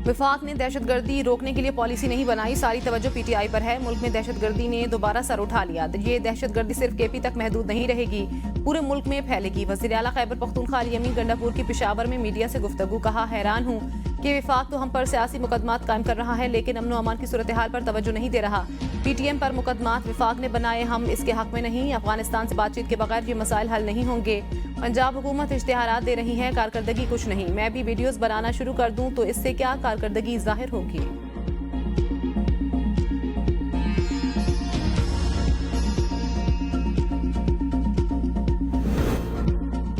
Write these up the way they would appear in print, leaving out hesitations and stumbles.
विफाक ने दहशतगर्दी रोकने के लिए पॉलिसी नहीं बनाई, सारी तवज्जो पीटीआई पर है। मुल्क में दहशतगर्दी ने दोबारा सर उठा लिया। ये दहशतगर्दी सिर्फ केपी तक महदूद नहीं रहेगी, पूरे मुल्क में फैलेगी। वज़ीर आला खैबर पख्तूनख्वा अली अमीन गंडापुर की पेशावर में मीडिया से गुफ्तगू, कहा हैरान हूँ कि विफाक तो हम पर सियासी मुकदमात कायम कर रहा है, लेकिन अमन अमान की सूरत हाल पर तवज्जो नहीं दे रहा। पीटीएम पर मुकदमात विफाक ने बनाए, हम इसके हक में नहीं। अफगानिस्तान से बातचीत के बगैर ये मसाइल हल नहीं होंगे। पंजाब हुकूमत इश्तिहारात दे रही है, कारकर्दगी कुछ नहीं। मैं भी वीडियोस बनाना शुरू कर दूं तो इससे क्या कारकर्दगी जाहिर होगी।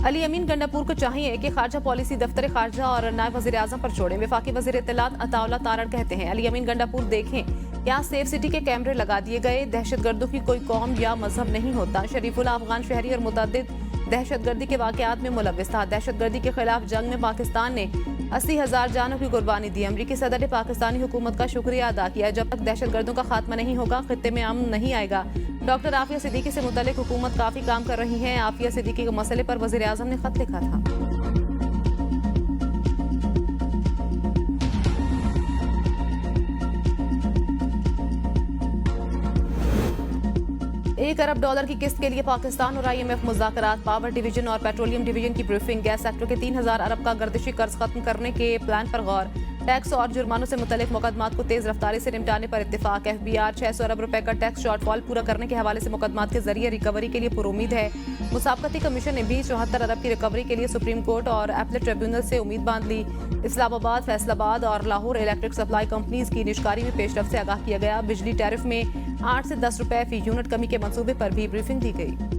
अली अमीन गंडापुर को चाहिए कि खारजा पॉलिसी दफ्तर खारजा और नायब वज़ीर आज़म पर छोड़ें। वफाकी वज़ीर इत्तलात अताउल्लाह तारण कहते हैं, अली अमीन गंडापुर देखें, क्या सेफ सिटी के कैमरे लगा दिए गए। दहशतगर्दों की कोई कौम या मजहब नहीं होता। शरीफुल्लाह अफगान शहरी और मुतअद्दिद दहशतगर्दी के वाकयात में मुलव्विस था। दहशतगर्दी के खिलाफ जंग में पाकिस्तान ने 80,000 जानों की कुर्बानी दी। अमरीकी सदर ने पाकिस्तानी हुकूमत का शुक्रिया अदा किया। जब तक दहशतगर्दों का खात्मा नहीं होगा, खित्ते में अमन नहीं आएगा। डॉक्टर आफिया सिद्दीकी से मुतल्लिक हुकूमत काफी काम कर रही है। आफिया सिद्दीकी के मसले पर वज़ीर आज़म ने खत लिखा था। $1 अरब की किस्त के लिए पाकिस्तान और IMF मुज़ाकरात। पावर डिवीजन और पेट्रोलियम डिवीजन की ब्रीफिंग। गैस सेक्टर के 3,000 अरब का गर्दिशी कर्ज खत्म करने के प्लान पर गौर। टैक्स और जुर्मानों से मुतल्लिक मुकदमात को तेज रफ्तारी से निपटाने पर इत्तेफाक। FBI 600 अरब रुपए का टैक्स शॉर्टफॉल पूरा करने के हवाले से मुकदमात के जरिए रिकवरी के लिए पुरुमीद है। मुसाबकती कमीशन ने भी 74 अरब की रिकवरी के लिए सुप्रीम कोर्ट और अपीलेट ट्रिब्यूनल से उम्मीद बांध ली। इस्लामाबाद, फैसलाबाद और लाहौर इलेक्ट्रिक सप्लाई कंपनीज की निष्कारी में पेशरफ से आगाह किया गया। बिजली टैरिफ में 8 से 10 रुपए फी यूनिट कमी के मंसूबे पर भी ब्रीफिंग दी गई।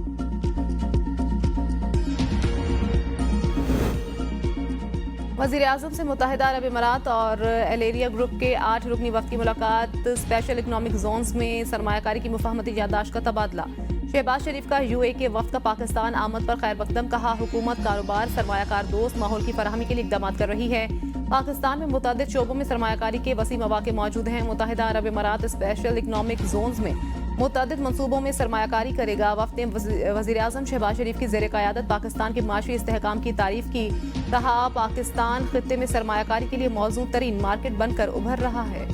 वज़ीर आज़म से मुत्तहिदा अरब इमारात और एलेरिया ग्रुप के 8 रुकनी वफ़द की मुलाकात। स्पेशल इकनॉमिक जोन्स में सरमायाकारी की मुफाहमती याददाश्त का तबादला। शहबाज शरीफ का UAE के वफ़द का पाकिस्तान आमद पर खैर मकदम, कहा हुकूमत कारोबार सरमायाकार दोस्त माहौल की फराहमी के लिए इक़दाम कर रही है। पाकिस्तान में मुतअद्दिद शोबों में सरमायाकारी के वसी मौक़े मौजूद हैं। मुत्तहिदा अरब इमारात स्पेशल इकनॉमिक जोन्स में मुतअद्दिद मनसूबों में सरमायाकारी करेगा। वफ़द ने वज़ीर आज़म शहबाज शरीफ की ज़ेर क़यादत पाकिस्तान के माशी इस्तेहकाम की तारीफ की। कहा पाकिस्तान खित्ते में सरमायाकारी के लिए मौजूद तरीन मार्केट बनकर उभर रहा है।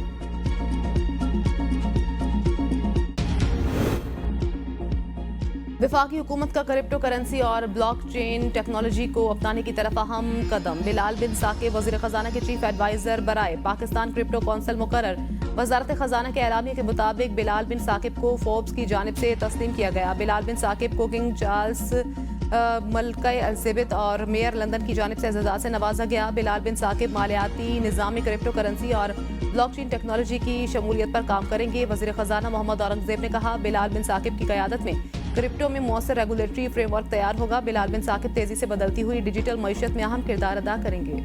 वफाकी हुकूमत का क्रिप्टो करेंसी और ब्लॉकचेन टेक्नोलॉजी को अपनाने की तरफ अहम कदम। बिलाल बिन साकिब वज़ीर ख़जाना के चीफ एडवाइजर बराए पाकिस्तान क्रिप्टो कौंसिल मुकर्रर। वजारत ख़जाना के एलामिया के मुताबिक बिलाल बिन साकिब को फोर्ब्स की जानिब से तस्लीम किया गया। बिलाल बिन साकिब को किंग चार्ल्स मलका एलिज़ाबेथ और मेयर लंदन की जानिब से एज़ाज़ से नवाजा गया। बिलाल बिन साकिब मालियाती निज़ाम, क्रिप्टो करेंसी और ब्लॉकचेन टेक्नोलॉजी की शमूलियत पर काम करेंगे। वज़ीर ख़जाना मोहम्मद औरंगज़ेब ने कहा बिलाल बिन साकिब की क़यादत में क्रिप्टो में मौसर रेगुलेटरी फ्रेमवर्क तैयार होगा। बिलाल बिन साकिब तेजी से बदलती हुई डिजिटल मईशत में अहम किरदार अदा करेंगे।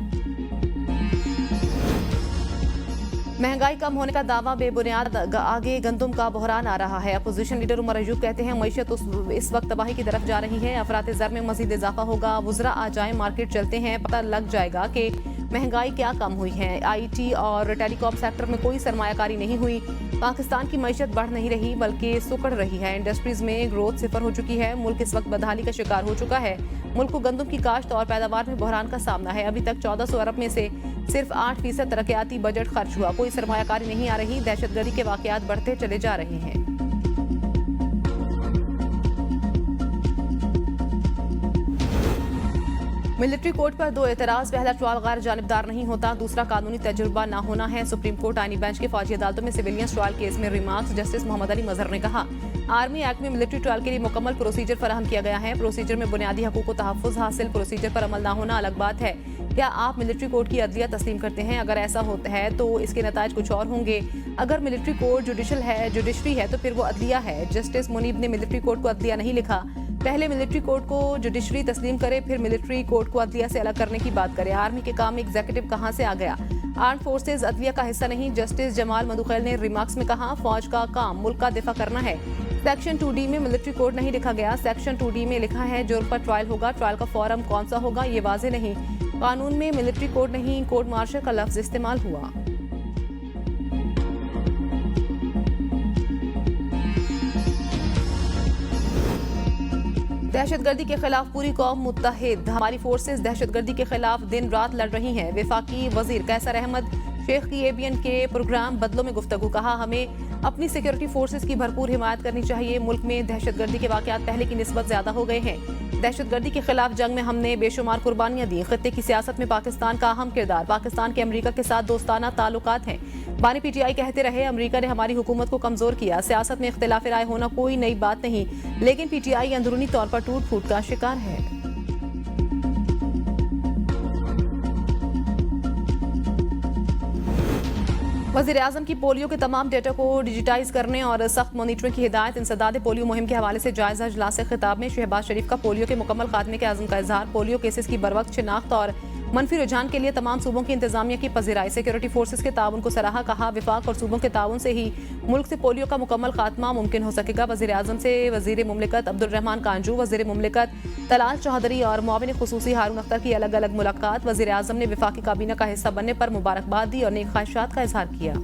महंगाई कम होने का दावा बेबुनियाद, आगे गंदुम का बहरान आ रहा है। अपोजिशन लीडर उमर अयूब कहते हैं मईशत इस वक्त तबाही की तरफ जा रही है। अफरात ज़र में मजीद इजाफा होगा। वुज़रा आ जाए, मार्केट चलते हैं, पता लग जाएगा कि महंगाई क्या कम हुई है। IT और टेलीकॉम सेक्टर में कोई सरमायाकारी नहीं हुई। पाकिस्तान की मईशत बढ़ नहीं रही बल्कि सुकड़ रही है। इंडस्ट्रीज में ग्रोथ सिफर हो चुकी है। मुल्क इस वक्त बदहाली का शिकार हो चुका है। मुल्क को गंदम की काश्त और पैदावार में बहरान का सामना है। अभी तक 1400 अरब में से सिर्फ 8% तरक्याती बजट खर्च हुआ। कोई सरमायाकारी नहीं आ रही। दहशतगर्दी के वाकयात बढ़ते चले जा रहे हैं। मिलिट्री कोर्ट पर 2 एतराज। पहला ट्रायल गैर जानिबदार नहीं होता, दूसरा कानूनी तजुर्बा ना होना है। सुप्रीम कोर्ट आईनी बेंच के फौजी अदालतों में सिविलियंस ट्रायल केस में रिमार्क्स। जस्टिस मोहम्मद अली मजहर ने कहा आर्मी एक्ट में मिलिट्री ट्रायल के लिए मुकम्मल प्रोसीजर फराहम किया गया है। प्रोसीजर में बुनियादी हकूक को तहफ़्फ़ुज़ हासिल, प्रोसीजर पर अमल ना होना अलग बात है। क्या आप मिलिट्री कोर्ट की अदलिया तस्लीम करते हैं? अगर ऐसा होता है तो इसके नताइज कुछ और होंगे। अगर मिलिट्री कोर्ट जुडिशरी है तो फिर वो अदलिया है। जस्टिस मुनीब ने मिलिट्री कोर्ट को अदलिया नहीं लिखा। पहले मिलिट्री कोर्ट को जुडिशरी तस्लीम करे, फिर मिलिट्री कोर्ट को अदलिया से अलग करने की बात करे। आर्मी के काम में एग्जीक्यूटिव कहां से आ गया? आर्म फोर्सेज अदलिया का हिस्सा नहीं। जस्टिस जमाल मधुखैल ने रिमार्क्स में कहा फौज का काम मुल्क का दिफा करना है। सेक्शन 2D में मिलिट्री कोर्ट नहीं लिखा गया। सेक्शन 2D में लिखा है जुर्म पर ट्रायल होगा। ट्रायल का फोरम कौन सा होगा ये वाजे नहीं। कानून में मिलिट्री कोर्ट नहीं, कोर्ट मार्शल का लफ्ज इस्तेमाल हुआ। दहशतगर्दी के खिलाफ पूरी कौम मुत्तहिद। हमारी फोर्सेस दहशतगर्दी के खिलाफ दिन रात लड़ रही हैं। वफाकी वजीर कैसर अहमद शेख की एबीएन के प्रोग्राम बदलों में गुफ्तगू। कहा, हमें अपनी सिक्योरिटी फोर्सेस की भरपूर हिमायत करनी चाहिए। मुल्क में दहशतगर्दी के वाकयात पहले की निस्बत ज्यादा हो गए हैं। दहशतगर्दी के खिलाफ जंग में हमने बेशुमार कुर्बानियां दी। खित्ते की सियासत में पाकिस्तान का अहम किरदार। पाकिस्तान के अमेरिका के साथ दोस्ताना ताल्लुकात हैं। बानी पीटीआई कहते रहे, अमेरिका ने हमारी हुकूमत को कमजोर किया। सियासत में इख्तिलाफ राय होना कोई नई बात नहीं, लेकिन पीटीआई अंदरूनी तौर पर टूट फूट का शिकार है। वज़ीर-ए-आज़म की पोलियो के तमाम डेटा को डिजिटाइज करने और सख्त मॉनिटरिंग की हिदायत। इंसदाद पोलियो मुहिम के हवाले से जायजा इजलास खिताब में शहबाज शरीफ का पोलियो के मुकम्मल खात्मे के आज़म का इजहार। पोलियो केसेस की बरवक्त शिनाख्त और मनफी रुझान के लिए तमाम सूबों की इंतजामिया की पजीराई। सिक्योरिटी फोर्सेस के ताउन को सराहा। कहा, विफाक और सूबों के ताउन से ही मुल्क से पोलियो का मुकम्मल खात्मा मुमकिन हो सकेगा। वज़ीर-ए-आज़म से वज़ीर मुमलिकत अब्दुल रहमान कांजू, वज़ीर मुमलिकत तलाल चौधरी और मुआविन खुसूसी हारून अख्तर की अलग अलग मुलाकात। वज़ीर-ए-आज़म ने वफाकी काबीना का हिस्सा बनने पर मुबारकबाद दी और नेक ख्वाहिशात का इजहार किया।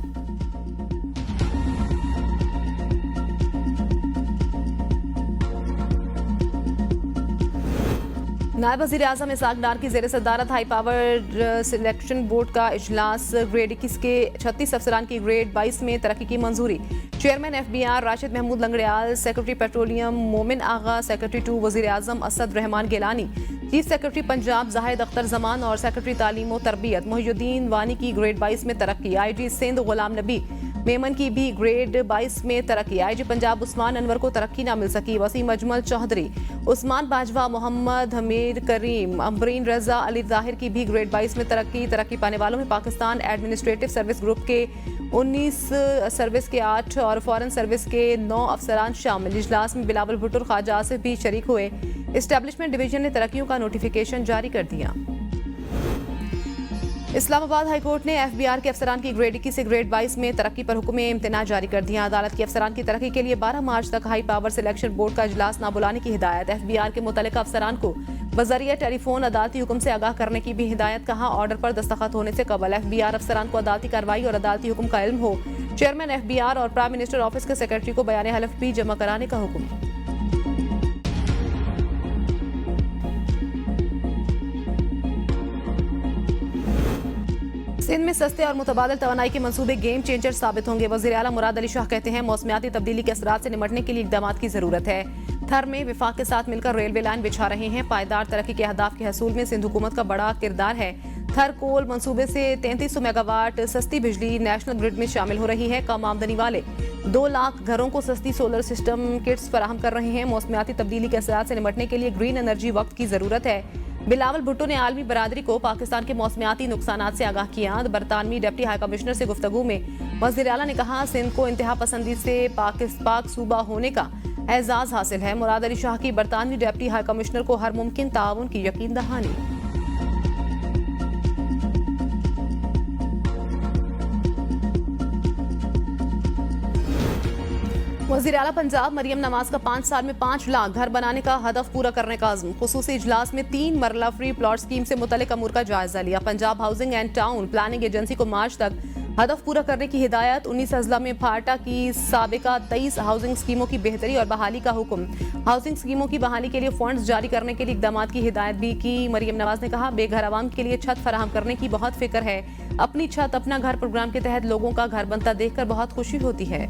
नायब वज़ीर-ए-आज़म इसहाक डार की ज़ेर सदारत हाई पावर सिलेक्शन बोर्ड का इजलास। ग्रेड 21 के 36 अफसरान की ग्रेड 22 में तरक्की की मंजूरी। Chairman FBR Rashid Mahmood Langrial, secretary petroleum Momin Agha, secretary 2 वज़ीर-ए-आज़म असद रहमान गिलानी, चीफ सेक्रेटरी पंजाब जाहिद अख्तर जमान और सेक्रेटरी तालीम व तरबियत मोहिउद्दीन वानी की ग्रेड 22 में तरक्की। IG सिंध गुलाम नबी मेमन की भी ग्रेड 22 में तरक्की। IG पंजाब उस्मान अनवर को तरक्की न मिल सकी। वसीम अजमल चौधरी, उस्मान बाजवा, मोहम्मद हमीद करीम, अम्बरीन रजा, अली ताहिर की भी ग्रेड 22 में तरक्की। तरक्की पाने वालों में पाकिस्तान एडमिनिस्ट्रेटिव सर्विस ग्रुप के 19, सर्विस के 8 और फॉरेन सर्विस के 9 अफसरान शामिल। इजलास में बिलावल भुट्टो और ख्वाजा आसिफ भी शरीक हुए। एस्टेब्लिशमेंट डिवीजन ने तरक्कियों का नोटिफिकेशन जारी कर दिया। इस्लामाबाद हाईकोर्ट ने FBR के अफसरान की ग्रेड 21 से ग्रेड 22 में तरक्की पर हुक्म इम्तना जारी कर दिया। अदालत के अफसरान की तरक्की के लिए 12 मार्च तक हाई पावर सिलेक्शन बोर्ड का इजलास न बुलाने की हिदायत। FBR के मुतल्लिका अफसरान को बजरिया टेलीफोन अदालती हुक्म से आगाह करने की भी हिदायत। कहा, ऑर्डर पर दस्तखत होने से कबल FBR अफसरान को अदालती कार्रवाई और अदालती हुक्म का इल्म हो। चेयरमैन FBR और प्राइम मिनिस्टर ऑफिस के सेक्रेटरी को बयान हलफ भी जमा कराने का हुक्म। सिंध में सस्ते और मुतबादल तवानाई के मंसूबे गेम चेंजर साबित होंगे। वज़ीर आला मुराद अली शाह कहते हैं, मौसमियाती तब्दीली के असरात से निपटने के लिए इक़दाम की जरूरत है। थर में विफाक के साथ मिलकर रेलवे लाइन बिछा रहे हैं। पायदार तरक्की के अहदाफ के हसूल में सिंध हुकूमत का बड़ा किरदार है। थर कोल मंसूबे से 3300 मेगावाट सस्ती बिजली नेशनल ग्रिड में शामिल हो रही है। कम आमदनी वाले 2 लाख घरों को सस्ती सोलर सिस्टम किट्स फराहम कर रहे हैं। मौसमियाती तब्दीली के असरात से निपटने के लिए ग्रीन एनर्जी वक्त की जरूरत है। बिलावल भुट्टो ने आलमी बरादरी को पाकिस्तान के मौसमियाती नुकसानात से आगाह किया। बरतानवी डिप्टी हाई कमिश्नर से गुफ्तगू में वज़ीर आला ने कहा, सिंध को इंतहा पसंदी से पाक सूबा होने का एजाज हासिल है। मुराद अली शाह की बरतानवी डिप्टी हाई कमिश्नर को हर मुमकिन ताउन की यकीन दहानी। वज़ीर आला पंजाब मरियम नवाज का 5 साल में 5 लाख घर बनाने का हदफ पूरा करने का अज़्म। खुसूसी इजलास में 3 मरला फ्री प्लॉट स्कीम से मुतल्लिक अमूर का जायजा लिया। Punjab housing and town planning agency को मार्च तक हदफ पूरा करने की हिदायत। 19 अजला में फाटा की साबिका 23 हाउसिंग स्कीमों की बेहतरी और बहाली का हुक्म। हाउसिंग स्कीमों की बहाली के लिए फंड्स जारी करने के लिए इकदाम की हिदायत भी की। मरियम नवाज ने कहा, बेघर आवाम के लिए छत फराहम करने की बहुत फिक्र है। अपनी छत अपना घर प्रोग्राम के तहत लोगों का घर बनता देखकर बहुत खुशी होती है।